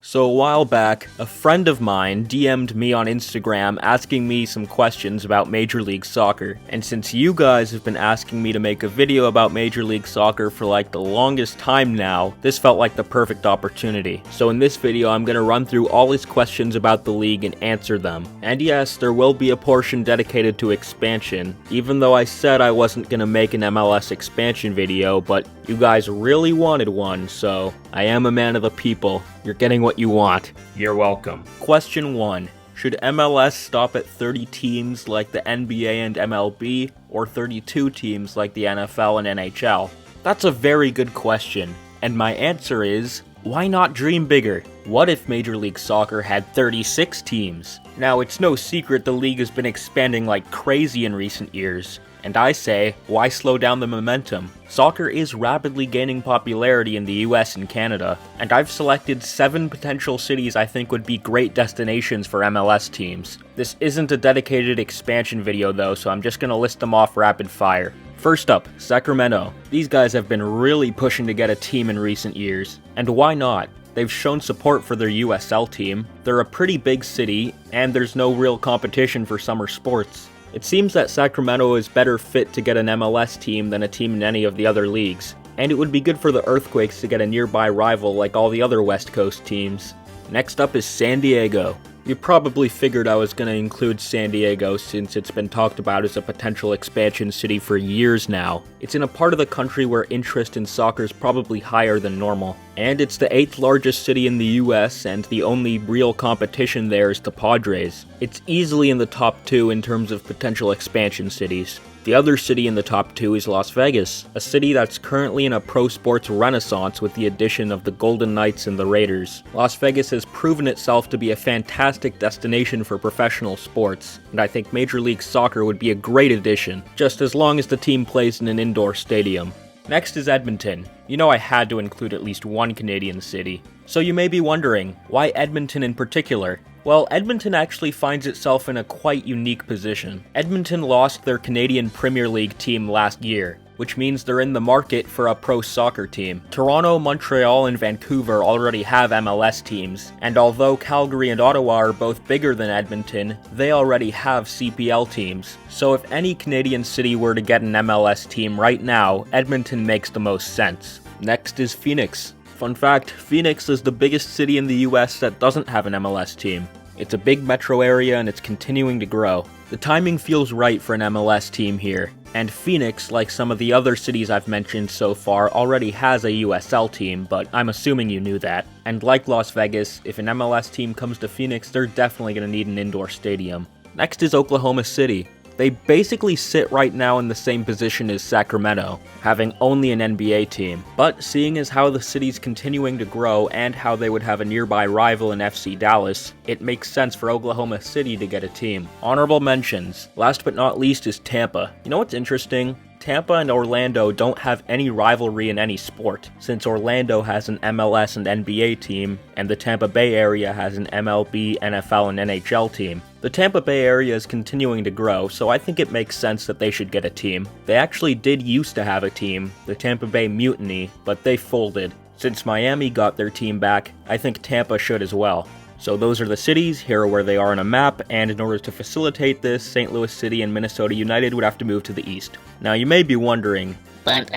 So a while back, a friend of mine DM'd me on Instagram asking me some questions about Major League Soccer, and since you guys have been asking me to make a video about Major League Soccer for like the longest time now, this felt like the perfect opportunity. So in this video, I'm gonna run through all his questions about the league and answer them. And yes, there will be a portion dedicated to expansion, even though I said I wasn't gonna make an MLS expansion video, but you guys really wanted one, so I am a man of the people. You're getting what you want. You're welcome. Question 1. Should MLS stop at 30 teams like the NBA and MLB, or 32 teams like the NFL and NHL? That's a very good question, and my answer is, why not dream bigger? What if Major League Soccer had 36 teams? Now, it's no secret the league has been expanding like crazy in recent years, and I say, why slow down the momentum? Soccer is rapidly gaining popularity in the US and Canada, and I've selected 7 potential cities I think would be great destinations for MLS teams. This isn't a dedicated expansion video though, so I'm just gonna list them off rapid fire. First up, Sacramento. These guys have been really pushing to get a team in recent years, and why not? They've shown support for their USL team, they're a pretty big city, and there's no real competition for summer sports. It seems that Sacramento is better fit to get an MLS team than a team in any of the other leagues, and it would be good for the Earthquakes to get a nearby rival like all the other West Coast teams. Next up is San Diego. You probably figured I was going to include San Diego since it's been talked about as a potential expansion city for years now. It's in a part of the country where interest in soccer is probably higher than normal. And it's the 8th largest city in the US, and the only real competition there is the Padres. It's easily in the top 2 in terms of potential expansion cities. The other city in the top 2 is Las Vegas, a city that's currently in a pro sports renaissance with the addition of the Golden Knights and the Raiders. Las Vegas has proven itself to be a fantastic destination for professional sports, and I think Major League Soccer would be a great addition, just as long as the team plays in an indoor stadium. Next is Edmonton. You know I had to include at least one Canadian city. So you may be wondering, why Edmonton in particular? Well, Edmonton actually finds itself in a quite unique position. Edmonton lost their Canadian Premier League team last year, which means they're in the market for a pro soccer team. Toronto, Montreal, and Vancouver already have MLS teams, and although Calgary and Ottawa are both bigger than Edmonton, they already have CPL teams. So if any Canadian city were to get an MLS team right now, Edmonton makes the most sense. Next is Phoenix. Fun fact, Phoenix is the biggest city in the US that doesn't have an MLS team. It's a big metro area and it's continuing to grow. The timing feels right for an MLS team here, and Phoenix, like some of the other cities I've mentioned so far, already has a USL team, but I'm assuming you knew that. And like Las Vegas, if an MLS team comes to Phoenix, they're definitely going to need an indoor stadium. Next is Oklahoma City. They basically sit right now in the same position as Sacramento, having only an NBA team. But seeing as how the city's continuing to grow and how they would have a nearby rival in FC Dallas, it makes sense for Oklahoma City to get a team. Honorable mentions. Last but not least is Tampa. You know what's interesting? Tampa and Orlando don't have any rivalry in any sport, since Orlando has an MLS and NBA team, and the Tampa Bay area has an MLB, NFL, and NHL team. The Tampa Bay area is continuing to grow, so I think it makes sense that they should get a team. They actually did used to have a team, the Tampa Bay Mutiny, but they folded. Since Miami got their team back, I think Tampa should as well. So those are the cities, here are where they are on a map, and in order to facilitate this, St. Louis City and Minnesota United would have to move to the east. Now you may be wondering, but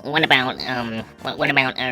what about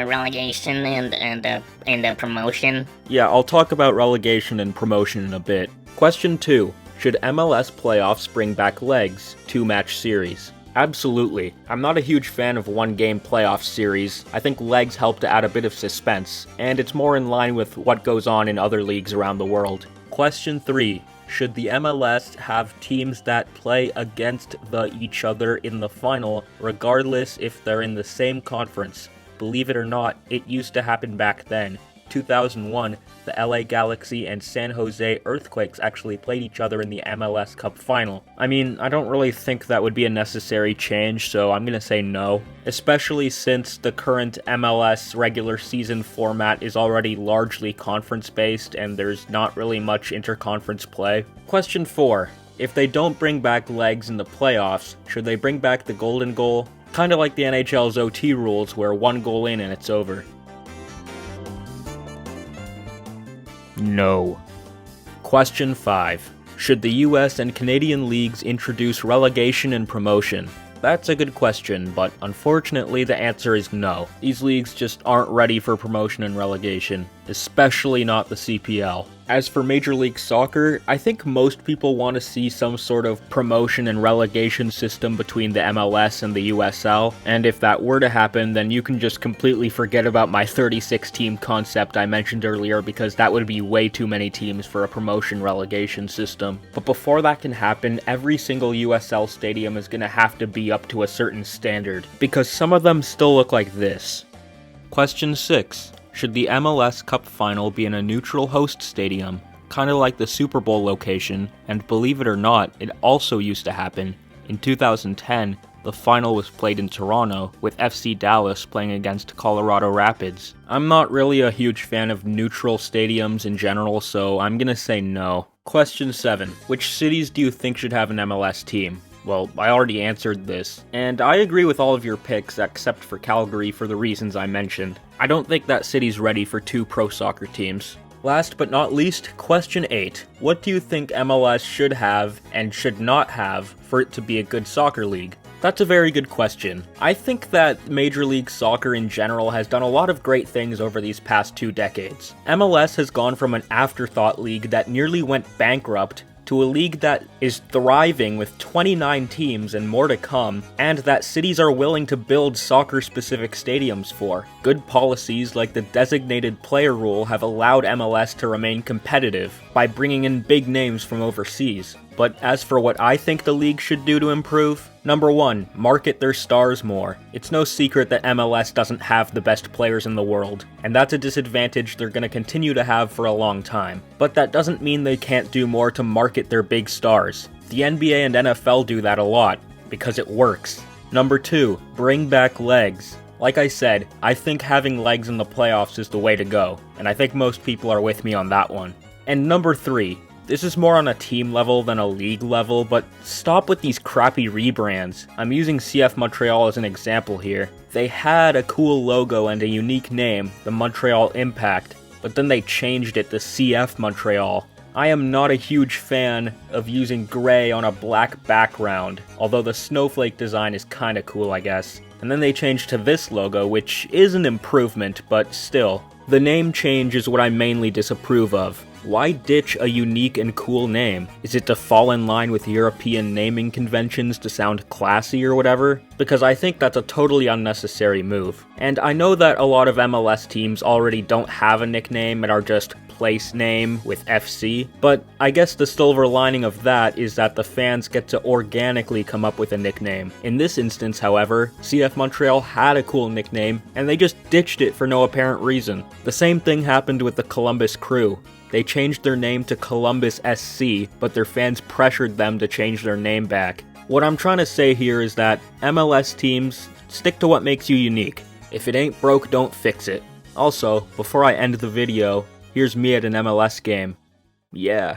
relegation and promotion? Yeah, I'll talk about relegation and promotion in a bit. Question 2. Should MLS playoffs bring back legs, 2-match series? Absolutely. I'm not a huge fan of one-game playoff series. I think legs help to add a bit of suspense, and it's more in line with what goes on in other leagues around the world. Question 3. Should the MLS have teams that play against each other in the final, regardless if they're in the same conference? Believe it or not, it used to happen back then. 2001, the LA Galaxy and San Jose Earthquakes actually played each other in the MLS Cup final. I mean, I don't really think that would be a necessary change, so I'm gonna say no. Especially since the current MLS regular season format is already largely conference-based and there's not really much interconference play. Question 4. If they don't bring back legs in the playoffs, should they bring back the golden goal? Kinda like the NHL's OT rules where one goal in and it's over. No. Question 5. Should the US and Canadian leagues introduce relegation and promotion? That's a good question, but unfortunately the answer is no. These leagues just aren't ready for promotion and relegation, especially not the CPL. As for Major League Soccer, I think most people want to see some sort of promotion and relegation system between the MLS and the USL, and if that were to happen, then you can just completely forget about my 36-team concept I mentioned earlier, because that would be way too many teams for a promotion-relegation system. But before that can happen, every single USL stadium is going to have to be up to a certain standard, because some of them still look like this. Question 6. Should the MLS Cup final be in a neutral host stadium, kinda like the Super Bowl location, and believe it or not, it also used to happen. In 2010, the final was played in Toronto, with FC Dallas playing against Colorado Rapids. I'm not really a huge fan of neutral stadiums in general, so I'm gonna say no. Question 7. Which cities do you think should have an MLS team? Well, I already answered this, and I agree with all of your picks except for Calgary for the reasons I mentioned. I don't think that city's ready for 2 pro soccer teams. Last but not least, question 8. What do you think MLS should have and should not have for it to be a good soccer league? That's a very good question. I think that Major League Soccer in general has done a lot of great things over these past 2 decades. MLS has gone from an afterthought league that nearly went bankrupt to a league that is thriving with 29 teams and more to come, and that cities are willing to build soccer-specific stadiums for. Good policies like the designated player rule have allowed MLS to remain competitive by bringing in big names from overseas. But as for what I think the league should do to improve, number 1, market their stars more. It's no secret that MLS doesn't have the best players in the world, and that's a disadvantage they're going to continue to have for a long time. But that doesn't mean they can't do more to market their big stars. The NBA and NFL do that a lot, because it works. Number 2, bring back legs. Like I said, I think having legs in the playoffs is the way to go, and I think most people are with me on that one. And number 3, this is more on a team level than a league level, but stop with these crappy rebrands. I'm using CF Montreal as an example here. They had a cool logo and a unique name, the Montreal Impact, but then they changed it to CF Montreal. I am not a huge fan of using gray on a black background, although the snowflake design is kinda cool, I guess. And then they changed to this logo, which is an improvement, but still. The name change is what I mainly disapprove of. Why ditch a unique and cool name? Is it to fall in line with European naming conventions to sound classy or whatever? Because I think that's a totally unnecessary move. And I know that a lot of MLS teams already don't have a nickname and are just place name with FC, but I guess the silver lining of that is that the fans get to organically come up with a nickname. In this instance, however, CF Montreal had a cool nickname, and they just ditched it for no apparent reason. The same thing happened with the Columbus Crew. They changed their name to Columbus SC, but their fans pressured them to change their name back. What I'm trying to say here is that MLS teams, stick to what makes you unique. If it ain't broke, don't fix it. Also, before I end the video, here's me at an MLS game. Yeah.